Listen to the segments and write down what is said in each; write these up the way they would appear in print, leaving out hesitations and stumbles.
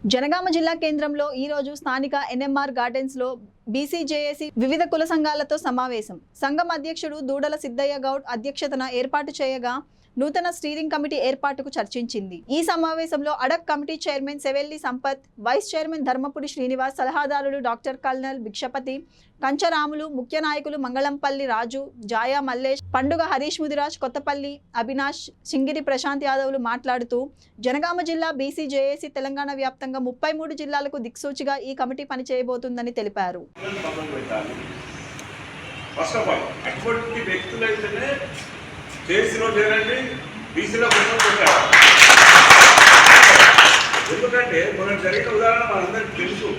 జనగామ జిల్లా కేంద్రంలో ఈ రోజు స్థానిక ఎన్ఎంఆర్ గార్డెన్స్ లో బీసీజేఏసీ వివిధ కుల సంఘాలతో సమావేశం. సంఘం అధ్యక్షుడు దూడల సిద్ధయ్య గౌడ్ అధ్యక్షతన ఏర్పాటు చేయగా నూతన స్టీరింగ్ కమిటీ ఏర్పాటుకు చర్చించింది. ఈ సమావేశంలో ad hoc committee chairman Sevelli Sampath, vice chairman Dharmapudi Srinivas, సలహాదారులు డాక్టర్ కల్నల్ భిక్షపతి, కంచరాములు, ముఖ్య నాయకులు మంగళంపల్లి రాజు, జాయా మల్లేష్, పండుగ హరీష్ ముదిరాజ్, కొత్తపల్లి అవినాష్, సింగిరి ప్రశాంత్ యాదవ్లు మాట్లాడుతూ జనగామ జిల్లా బీసీజేఏసీ తెలంగాణ వ్యాప్తంగా 33 జిల్లాలకు దిక్సూచిగా ఈ కమిటీ పనిచేయబోతుందని తెలిపారు. కేసీలో చేరండి, బీసీలో కోసం పెట్టారు. ఎందుకంటే మనం జరిగిన ఉదాహరణ మనందరికీ తెలుసు.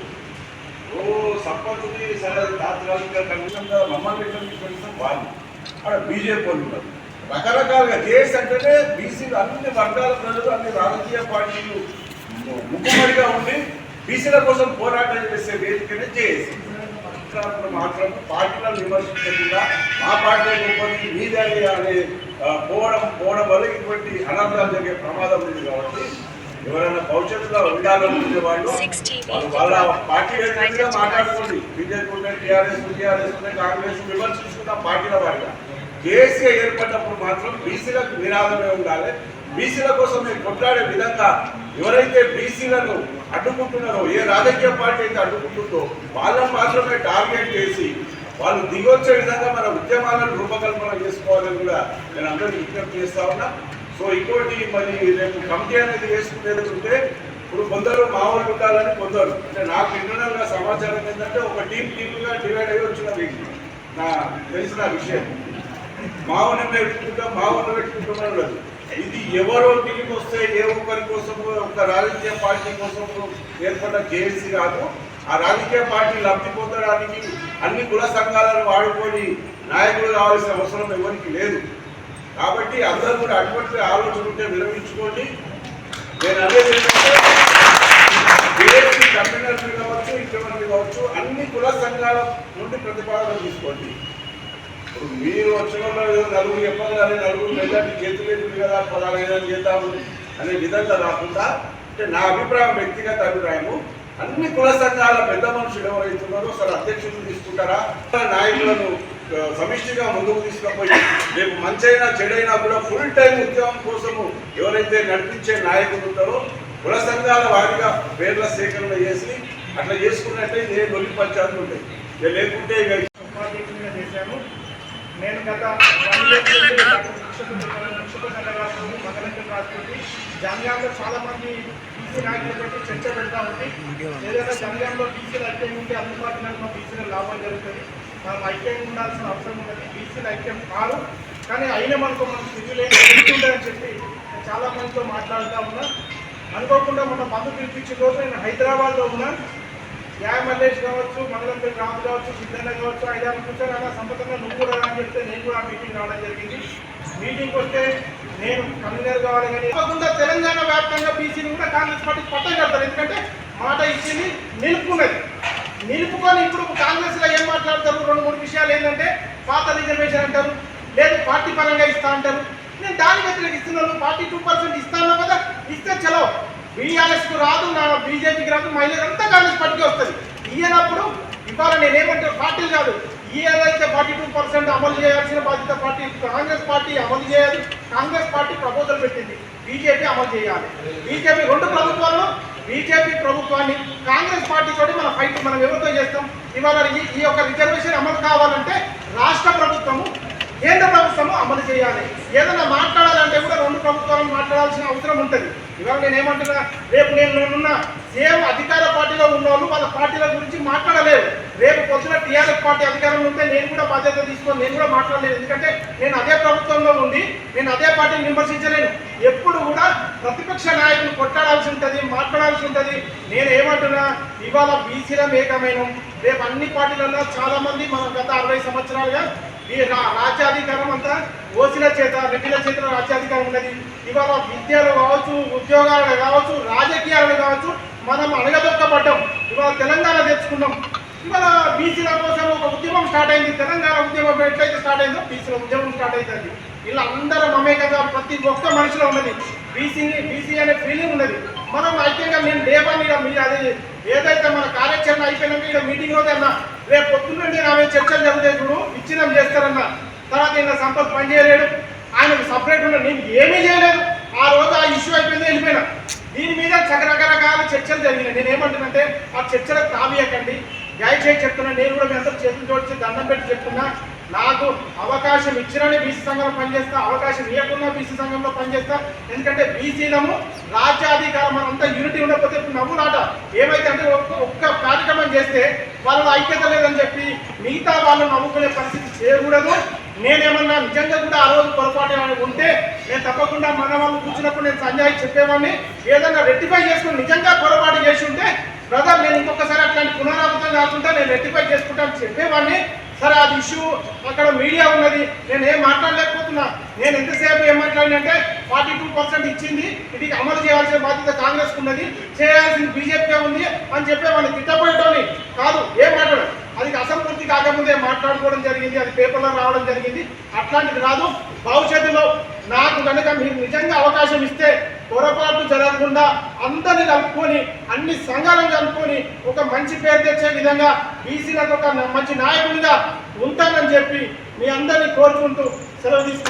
సంపత్తిని సరే తాత్కాలిక కమిషన్గా మమ్మల్ని కమిషన్ వాళ్ళు అక్కడ బీజేపీ వాళ్ళు ఉన్నారు. రకరకాలుగా జేఎస్ అంటేనే బీసీలు అన్ని వర్గాల ప్రజలు అన్ని రాజకీయ పార్టీలు ముఖ్యమంత్రిగా ఉండి బీసీల కోసం పోరాటం చేసే వేదికనే జేఎస్. మాత్రం పార్టీలను విమర్శించకుండా మా పార్టీ గొప్పది మీదే అనే పోవడం వల్ల ఇటువంటి అనర్థాలు జరిగే ప్రమాదం ఉంది. కాబట్టి ఎవరైనా భవిష్యత్తులో ఉండాలనుకునే వాళ్ళు వాళ్ళ పార్టీ వ్యతిరేకంగా మాట్లాడుకోండి. బీజేపీ ఉంటే టీఆర్ఎస్ ఉంటే కాంగ్రెస్ విమర్శించుకున్న పార్టీల వారిగా కేసీఆర్ ఏర్పడినప్పుడు మాత్రం బీసీలకు నిరాదమే ఉండాలి. బీసీల కోసం మేము కొట్లాడే విధంగా ఎవరైతే బీసీలను అడ్డుకుంటున్నారో, ఏ రాజకీయ పార్టీ అయితే అడ్డుకుంటుందో వాళ్ళని మాత్రమే టార్గెట్ చేసి వాళ్ళు దిగొచ్చే విధంగా మన ఉద్యమాలను రూపకల్పన చేసుకోవాలని కూడా నేను అందరికీ విజ్ఞప్తి చేస్తా ఉన్నా. సో ఇంకోటి మరి రేపు కమిటీ అనేది వేసుకునేది ఉంటే ఇప్పుడు కొందరు మామూలు ఉండాలని కొందరు, అంటే నాకు ఇంటర్నల్గా సమాచారం ఏంటంటే ఒక టీముగా డివైడ్ అయ్యి వచ్చిన నా తెలిసిన విషయం. మామూలు పెట్టుకుంటామని ఉండదు. ఇది ఎవరో టీం వస్తే ఏ ఒక్కరి కోసము ఒక రాజకీయ పార్టీ కోసం ఏర్పడ్డ జేఏసీ కాదు. ఆ రాజకీయ పార్టీ లబ్ధి పొందడానికి అన్ని కుల సంఘాలను వాడుకొని నాయకులు కావాల్సిన అవసరం ఎవరికి లేదు. కాబట్టి అందరూ కూడా అటువంటి ఆలోచన ఉంటే విరమించుకోండి. నేను అనేది ఏంటంటే జేఏసీ కన్వీనర్లు కావచ్చు, ఇంకెవరిని కావచ్చు, అన్ని కుల సంఘాల నుండి ప్రతిపాదన తీసుకోండి. ఇప్పుడు మీరు వచ్చిన నలుగురు చెప్పగానే నలుగురు మెజార్టీ చేతులేదు కదా 16 చేద్దాము అనే విధంగా రాకుండా, అంటే నా అభిప్రాయం, వ్యక్తిగత అభిప్రాయము, అన్ని కుల సంఘాల పెద్ద మనుషులు ఎవరైతున్నారో అసలు అధ్యక్షులు తీసుకుంటారా, నాయకులను సమిష్టిగా ముందుకు తీసుకుపోయి రేపు మంచైనా చెడైనా కూడా ఫుల్ టైం ఉద్యమం కోసము ఎవరైతే నడిపించే నాయకులు ఉంటారో కుల సంఘాల వారిగా పేర్ల సేకరణ చేసి అట్లా చేసుకున్నట్లయితే ఏ నొలి పంచాలు ఉంటాయి. లేకుంటే ఇక చేశాను. నేను గత జంగాంలో చాలా మంది బీసీ నాయకులు పెట్టి చర్చ పెడతా ఉంది. ఏదైనా జంగాంలో బీసీలు ఐక్యం ఉంటే అందుబాటులో మా బీసీల లాభం జరుగుతుంది. మనం ఐక్యంగా ఉండాల్సిన అవసరం ఉన్నది. బీసీలు ఐక్యం కాదు, కానీ అయినా మనకు స్థితిలో ఉంటుందని చెప్పి చాలా మందితో మాట్లాడుతూ ఉన్నా. అనుకోకుండా మన మందు పిలిపించిన రోజు నేను హైదరాబాద్లో ఉన్నా. యాయ మల్లేష్ కావచ్చు, మంగళంపల్లి రాజు కావచ్చు, సిద్ధన్న కావచ్చు, 5-6 కూర్చొని అలా సంపదంగా నువ్వు కూడా అని చెప్తే నేను కూడా మీటింగ్ రావడం జరిగింది. మీటింగ్కి వస్తే నేను కన్వీనర్ కావాలి, కానీ తప్పకుండా తెలంగాణ వ్యాప్తంగా బీసీని కూడా కాంగ్రెస్ పార్టీ పట్టం కడతారు. ఎందుకంటే మాట ఇచ్చింది నిలుపుకున్నది. నిలుపుకొని ఇప్పుడు కాంగ్రెస్లో ఏం మాట్లాడతారు, 2-3 విషయాలు ఏంటంటే పాత రిజర్వేషన్ అంటారు, లేదు పార్టీ పరంగా ఇస్తా అంటారు. నేను దాని వ్యతిరేకిస్తున్నాను. పార్టీ 2% ఇస్తాను కదా, ఇస్తే చలో. బీఆర్ఎస్కు రాదు, నా బీజేపీకి రాదు, మహిళలు అంతా కాంగ్రెస్ పార్టీకి వస్తుంది. ఈయనప్పుడు ఇవాళ నేనేమంటే పార్టీలు కాదు, ఏదైతే 42% అమలు చేయాల్సిన బాధ్యత పార్టీ కాంగ్రెస్ పార్టీ అమలు చేయాలి. కాంగ్రెస్ పార్టీ ప్రపోజల్ పెట్టింది, బీజేపీ అమలు చేయాలి. బీజేపీ 2 ప్రభుత్వాలు, బీజేపీ ప్రభుత్వాన్ని కాంగ్రెస్ పార్టీ తోటి మన ఫైట్ మనం ఎవరితో చేస్తాం. ఇవాళ ఈ యొక్క రిజర్వేషన్ అమలు కావాలంటే రాష్ట్ర ప్రభుత్వము, కేంద్ర ప్రభుత్వము అమలు చేయాలి. ఏదైనా మాట్లాడాలంటే కూడా 2 ప్రభుత్వాలను మాట్లాడాల్సిన అవసరం ఉంటుంది. ఇవాళ నేను ఏమంటున్నా, రేపు నేనున్న సేమ్ అధికార పార్టీలో ఉన్నవాళ్ళు వాళ్ళ పార్టీల గురించి మాట్లాడలేరు. రేపు పొద్దున టీఆర్ఎస్ పార్టీ అధికారంలో ఉంటే నేను కూడా బాధ్యత తీసుకొని నేను కూడా మాట్లాడలేను. ఎందుకంటే నేను అదే ప్రభుత్వంలో ఉండి నేను అదే పార్టీని విమర్శించలేను. ఎప్పుడు కూడా ప్రతిపక్ష నాయకులు కొట్టాడాల్సి ఉంటుంది, మాట్లాడాల్సి ఉంటుంది. నేను ఏమంటున్నా, ఇవాళ బీసీల ఏకమైన రేపు అన్ని పార్టీలలో చాలామంది మనం గత 60 సంవత్సరాలుగా ఈ రాజ్యాధికారం అంతా ఓసీల చేత, రెడ్డిల చేతిలో రాజ్యాధికారం ఉన్నది. ఇవాళ విద్యలో కావచ్చు, ఉద్యోగాలు కావచ్చు, రాజకీయాలు కావచ్చు, మనం అణగదొక్కబడ్డాం. ఇవాళ తెలంగాణ తెచ్చుకున్నాం. ఇవాళ బీసీల కోసం ఒక ఉద్యమం స్టార్ట్ అయింది. తెలంగాణ ఉద్యమం ఎట్లయితే స్టార్ట్ అయిందో బీసీల ఉద్యమం స్టార్ట్ అవుతుంది. ఇలా అందరూ మమేకంగా ప్రతి ఒక్క మనిషిలో ఉన్నది. బీసీ అనే ఫీలింగ్ ఉన్నది. మనం ఐక్యంగా నేను లేవని మీరు అది ఏదైతే మన కార్యాచరణ అయిపోయినాక ఇక్కడ మీటింగ్ రోజు అన్న రేపు పొద్దున్నండి ఆమె చర్చలు జరుగుతాయి చూడు విచ్ఛిన్నం చేస్తారన్న. తర్వాత ఇంకా సంపత్ పని చేయలేడు, ఆయనకు సపరేట్ ఉన్న నేను ఏమీ చేయలేదు. ఆ రోజు ఆ ఇష్యూ అయిపోయింది, వెళ్ళిపోయినా. దీని మీద రకరకాల చర్చలు జరిగినాయి. నేను ఏమంటున్నానంటే ఆ చర్చలకు తాబియకండి, దయచేసి చెప్తున్నా. నేను కూడా మీ అందరూ చేతులు జోడించి దండం పెట్టి చెప్తున్నా, నాకు అవకాశం ఇచ్చినని బీసీ సంఘంలో పనిచేస్తా, అవకాశం ఇవ్వకుండా బీసీ సంఘంలో పనిచేస్తా. ఎందుకంటే బీసీలము రాజ్యాధికారం మనంతా యూనిటీ ఉండకపోతే నవ్వులాట ఏమైతే అంటే ఒక్క కార్యక్రమం చేస్తే వాళ్ళ ఐక్యత లేదని చెప్పి మిగతా వాళ్ళు నవ్వుకునే పరిస్థితి చేయకూడదు. నేనేమన్నా నిజంగా కూడా ఆ రోజు పొరపాటు ఏమైనా ఉంటే నేను తప్పకుండా మన వాళ్ళు కూర్చున్నప్పుడు నేను సంజయ్ చెప్పేవాడిని. ఏదన్నా రెక్టిఫై చేసుకుని నిజంగా పొరపాటు చేసి ఉంటే బ్రదర్ నేను ఇంకొకసారి అట్లాంటి పునరావృతం కాకుండా నేను రెక్టిఫై చేసుకుంటాను చెప్పేవాడిని. సరే అది ఇష్యూ అక్కడ మీడియా ఉన్నది, నేను ఏం మాట్లాడలేకపోతున్నా. నేను ఎంతసేపు ఏం మాట్లాడినంటే 42% ఇచ్చింది, ఇది అమలు చేయాల్సిన బాధ్యత కాంగ్రెస్ ఉన్నది, చేయాల్సింది బీజేపీ ఉంది అని చెప్పేవాడిని. తిట్టబోయేటోని కాదు, ఏం మాట్లాడు అది అసంపూర్తి కాకముందే మాట్లాడుకోవడం జరిగింది, అది పేపర్లో రావడం జరిగింది. అట్లాంటిది రాదు. భవిష్యత్తులో నాకు కనుక మీరు నిజంగా అవకాశం ఇస్తే పొరపాటు జరగకుండా అందరిని కలుపుకొని అన్ని సంఘాలను కలుపుకొని ఒక మంచి పేరు తెచ్చే విధంగా బీసీలకు ఒక మంచి నాయకుడిగా ఉంటానని చెప్పి మీ అందరినీ కోరుకుంటూ సెలవు తీసుకుంటాను.